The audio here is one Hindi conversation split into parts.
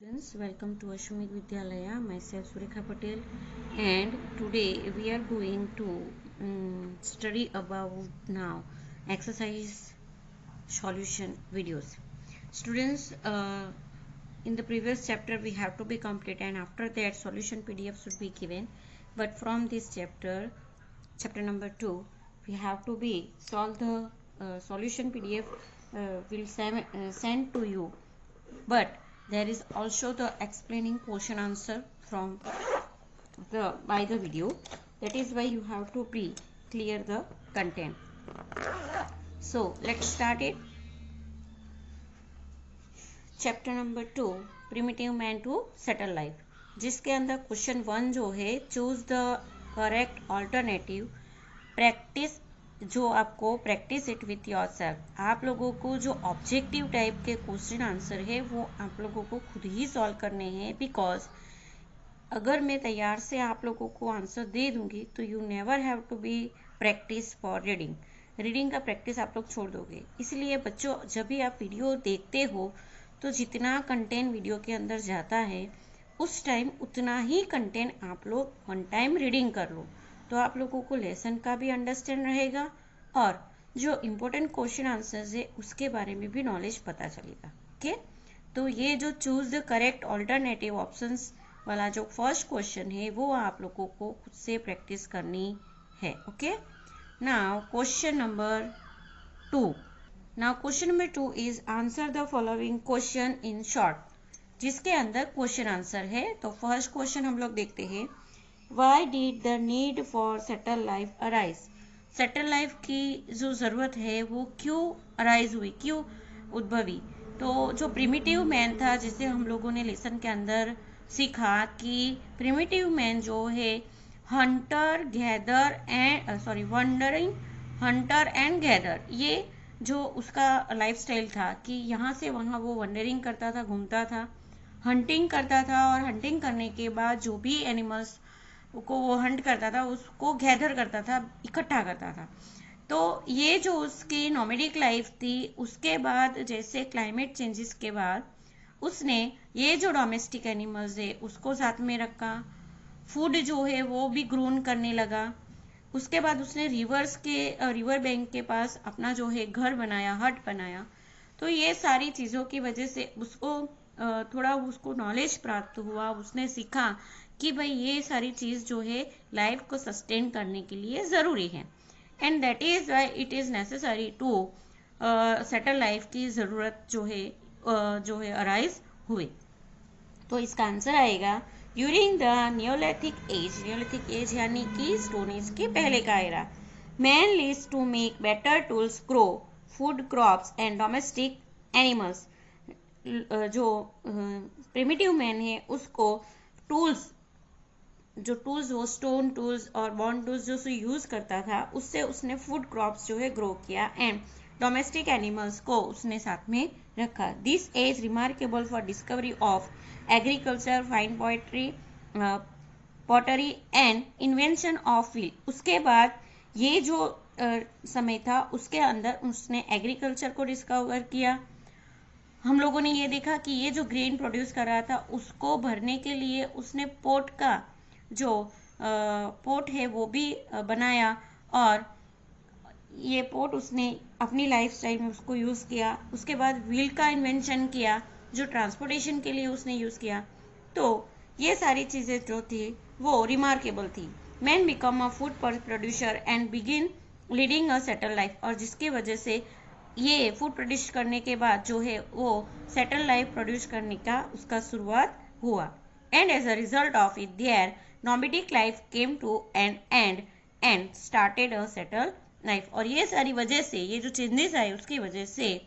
Students, welcome to Ashwamik Vidyalaya. Myself Surekha Patel, and today we are going to study about now exercise solution videos. Students, in the previous chapter we have to be complete, and after that solution PDF should be given. But from this chapter number 2, we have to be solve the solution PDF will send to you, but there is also the explaining question answer from by the video. That is why you have to be clear the content. So let's start it. Chapter number 2, primitive man to settle life, जिसके अंदर क्वेश्चन 1 जो है, choose the correct alternative, practice, जो आपको प्रैक्टिस इट विथ योरसेल्फ। आप लोगों को जो ऑब्जेक्टिव टाइप के क्वेश्चन आंसर है वो आप लोगों को खुद ही सॉल्व करने हैं, बिकॉज अगर मैं तैयार से आप लोगों को आंसर दे दूंगी तो you never have to be practice for reading का प्रैक्टिस आप लोग छोड़ दोगे। इसलिए बच्चों, जब भी आप वीडियो देखते हो तो जितना कंटेंट वीडियो के अंदर जाता है उस टाइम उतना ही कंटेंट आप लोग वन टाइम रीडिंग कर लो, तो आप लोगों को लेसन का भी अंडरस्टैंड रहेगा और जो इम्पोर्टेंट क्वेश्चन आंसर्स है उसके बारे में भी नॉलेज पता चलेगा। ओके, तो ये जो choose the correct alternative options वाला जो फर्स्ट क्वेश्चन है वो आप लोगों को खुद से प्रैक्टिस करनी है। Okay, now question number 2। Now question number 2 is answer the following question in short, जिसके अंदर क्वेश्चन आंसर है। तो फर्स्ट क्वेश्चन हम लोग देखते हैं, Why did the need for settled life arise? Settle life की जो ज़रूरत है वो क्यों अराइज हुई, क्यों उद्भवी? तो जो प्रिमिटिव मैन था, जिसे हम लोगों ने लेसन के अंदर सीखा कि प्रिमिटिव मैन जो है Hunter gather and wondering Hunter and gather, ये जो उसका लाइफस्टाइल था कि यहाँ से वहाँ वो वंडरिंग करता था, घूमता था, हंटिंग करता था, और हंटिंग करने के बाद जो भी एनिमल्स को वो हंट करता था उसको गैदर करता था, इकट्ठा करता था। तो ये जो उसकी नॉमेडिक लाइफ थी, उसके बाद जैसे क्लाइमेट चेंजेस के बाद उसने ये जो डोमेस्टिक एनिमल्स है उसको साथ में रखा, फूड जो है वो भी ग्रोन करने लगा। उसके बाद उसने रिवर बैंक के पास अपना जो है घर बनाया, हट बनाया। तो ये सारी चीज़ों की वजह से उसको थोड़ा उसको नॉलेज प्राप्त हुआ, उसने सीखा कि भाई ये सारी चीज़ जो है लाइफ को सस्टेन करने के लिए ज़रूरी है, and that is why it is necessary to settle life की ज़रूरत जो है अराइज हुई। तो इसका आंसर आएगा ड्यूरिंग द नियोलिथिक एज यानी कि स्टोन एज के पहले का era, man leads to make better tools, grow food crops and domestic animals. जो प्रिमिटिव मैन है उसको टूल्स वो स्टोन टूल्स और बॉन्ड टूल्स जो यूज करता था, उससे उसने फूड क्रॉप्स जो है ग्रो किया, एंड डोमेस्टिक एनिमल्स को उसने साथ में रखा। This age remarkable for discovery of agriculture, fine pottery and invention of wheel. उसके बाद ये जो समय था उसके अंदर उसने एग्रीकल्चर को डिस्कवर किया। हम लोगों ने ये देखा कि ये जो ग्रेन प्रोड्यूस कर रहा था उसको भरने के लिए उसने पोर्ट का जो पोर्ट है वो भी बनाया, और ये पोर्ट उसने अपनी लाइफ स्टाइल में उसको यूज़ किया। उसके बाद व्हील का इन्वेंशन किया जो ट्रांसपोर्टेशन के लिए उसने यूज़ किया। तो ये सारी चीज़ें जो थी वो रिमार्केबल थी। Man become a food producer and begin leading a settle life, और जिसकी वजह से ये फूड प्रोड्यूस करने के बाद जो है वो सेटल लाइफ प्रोड्यूस करने का उसका शुरुआत हुआ, and as a result of it their nomadic life came to an end and started a settle life. और ये सारी वजह से, ये जो चेंजेस आए उसकी वजह से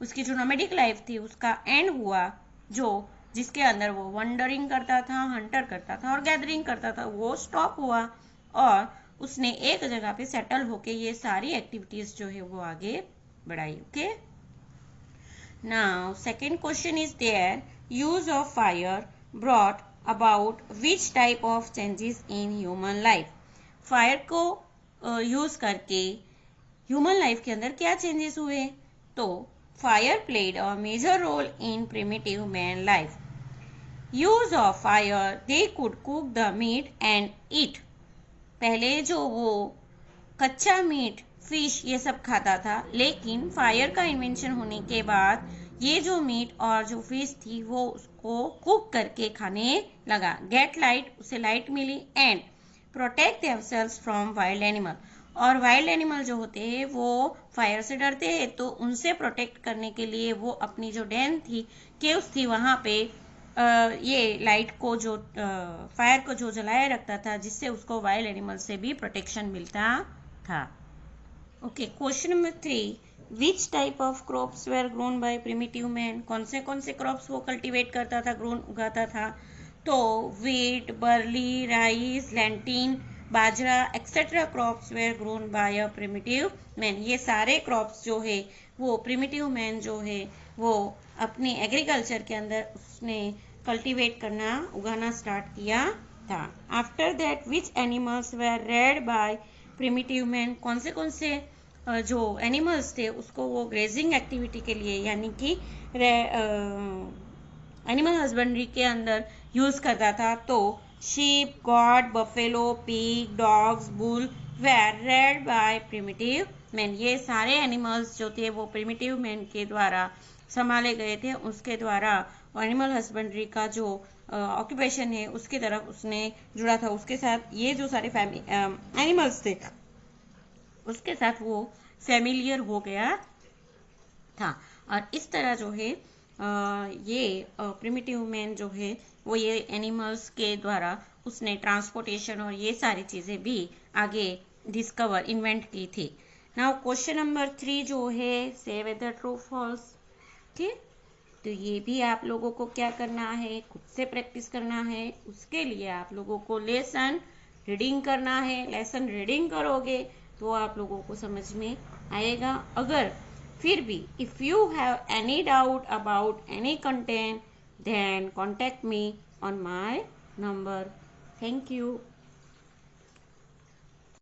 उसकी जो नॉमेडिक लाइफ थी उसका एंड हुआ, जो जिसके अंदर वो वंडरिंग करता था, हंटर करता था और गैदरिंग करता था, वो स्टॉप हुआ और उसने एक जगह पे सेटल होके ये सारी एक्टिविटीज जो है वो आगे बढ़ाई। Okay, now second question is there, use of fire brought about which type of changes in human life. Fire को यूज करके ह्यूमन लाइफ के अंदर क्या चेंजेस हुए? तो fire played a major role in primitive man life. Use of fire they could cook the meat and eat. पहले जो वो कच्चा मीट, फिश ये सब खाता था, लेकिन फायर का इन्वेंशन होने के बाद ये जो मीट और जो फिश थी वो उसको कुक करके खाने लगा। गेट लाइट, उसे लाइट मिली, and protect themselves from wild animal. और वाइल्ड एनिमल जो होते हैं वो फायर से डरते हैं, तो उनसे प्रोटेक्ट करने के लिए वो अपनी जो डेन थी, केव्स थी, वहाँ पे ये लाइट को जो फायर को जो जलाए रखता था, जिससे उसको वाइल्ड एनिमल से भी प्रोटेक्शन मिलता था। Okay, question number 3, which type of crops were grown by primitive man. कौन से क्रॉप्स वो कल्टीवेट करता था, उगाता था? तो वीट, बर्ली, राइस, लैंटीन, बाजरा etcetera crops were grown by a primitive man. ये सारे क्रॉप्स जो है वो प्रिमिटिव मैन जो है वो अपने एग्रीकल्चर के अंदर उसने कल्टीवेट करना, उगाना स्टार्ट किया था। After that which animals were reared by primitive man. कौन से जो एनिमल्स थे उसको वो ग्रेजिंग एक्टिविटी के लिए, यानी कि एनिमल हस्बेंड्री के अंदर यूज करता था? तो sheep, goat, buffalo, pig, dogs, bull were reared by primitive man. ये सारे एनिमल्स जो थे वो प्रिमिटिव मैन के द्वारा संभाले गए थे। उसके द्वारा एनिमल हस्बेंड्री का जो ऑक्यूपेशन है उसकी तरफ उसने जुड़ा था, उसके साथ ये जो सारे एनिमल्स थे उसके साथ वो फेमिलियर हो गया था। और इस तरह जो है ये प्रिमिटिव मैन जो है वो ये एनिमल्स के द्वारा उसने ट्रांसपोर्टेशन और ये सारी चीज़ें भी आगे डिस्कवर, इन्वेंट की थी। नाउ क्वेश्चन नंबर 3 जो है, से वेदर ट्रू फॉल्स। ठीक, तो ये भी आप लोगों को क्या करना है, खुद से प्रैक्टिस करना है। उसके लिए आप लोगों को लेसन रीडिंग करना है। लेसन रीडिंग करोगे तो आप लोगों को समझ में आएगा। अगर फिर भी if you have any doubt about any content then contact me on my number. Thank you.